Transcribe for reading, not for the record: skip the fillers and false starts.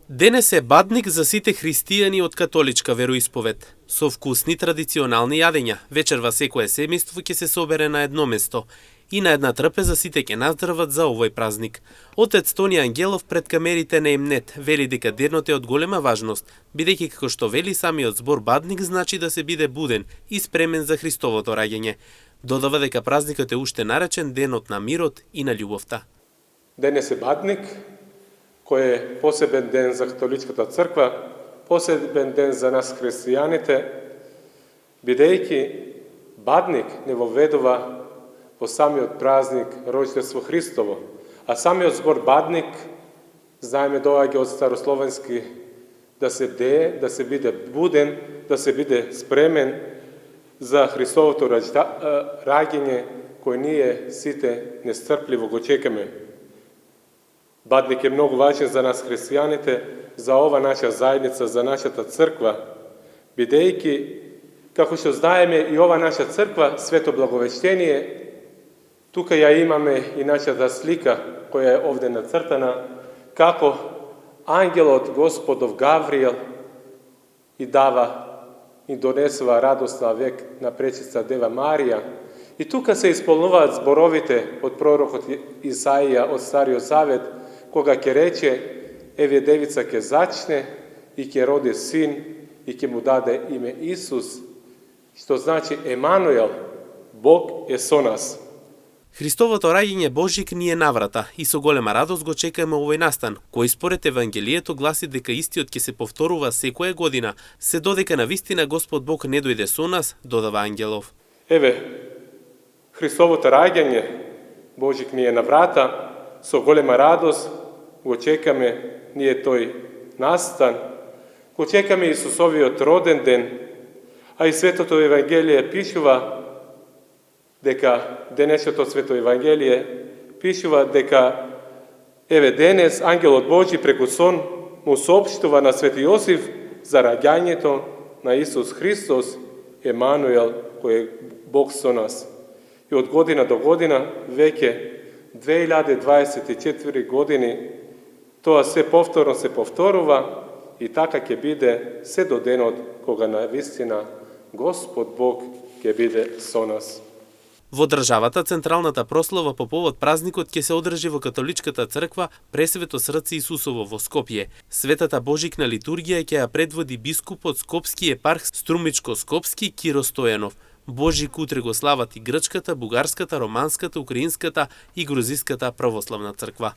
Денес е бадник за сите христијани од католичка вероисповед. Со вкусни традиционални јадења, вечерва секое семејство ќе се собере на едно место и на една трпеза сите ќе наздрават за овој празник. Отец Тони Ангелов пред камерите на Емнет вели дека денот е од голема важност, бидејќи како што вели самиот збор бадник значи да се биде буден и спремен за Христовото раѓање. Додава дека празникот е уште наречен денот на мирот и на љубовта. Денес е бадник, кој е посебен ден за католичката црква, посебен ден за нас христијаните, бидејќи бадник не воведува во самиот празник роѓенство Христово, а самиот збор бадник, знаеме, доаѓа од старословенски да се бдее, да се биде буден, да се биде спремен за Христовото раѓање кој ние сите нестрпливо го чекаме. Бадник е многу важен за нас христијаните, за ова наша заедница, за нашата црква, бидејќи, како што знаеме, и ова наша црква, свето благовештение, тука ја имаме и нашата слика, која е овде нацртана, како ангелот Господов Гавриел и дава и донесува радосна век на пречиста Дева Марија. И тука се исполнуваат зборовите од пророкот Исаија од Стариот Завет, кога ќе рече, еве девица ќе зачне и ќе роди син и ќе му даде име Исус, што значи Емануел, Бог е со нас. Христовото раѓање Божик ни е наврата и со голема радост го чекаме овој настан, кој според Евангелието гласи дека истиот ќе се повторува секоја година, се додека навистина Господ Бог не дојде со нас, додава Ангелов. Еве, Христовото раѓање Божик ни е на врата, со голема радост го чекаме ние тој настан, го чекаме Исусовиот роден ден, а и Светото Евангелие пишува дека, денешното Свето Евангелие пишува дека еве денес ангелот Божи преку сон му соопштува на Свети Јосиф за раѓањето на Исус Христос, Емануел, кој е Бог со нас. И од година до година, веќе 2024 години, тоа се повторно се повторува и така ќе биде се до денот кога навистина Господ Бог ќе биде со нас. Во државата централната прослава по повод празникот ќе се одржи во католичката црква Пресвето срце Исусово во Скопје. Светата Божикна литургија ќе ја предводи бискупот Скопски епарх Струмичко-Скопски Киро Стојанов. Божик утре го слават и грчката, бугарската, романската, украинската и грузиската православна црква.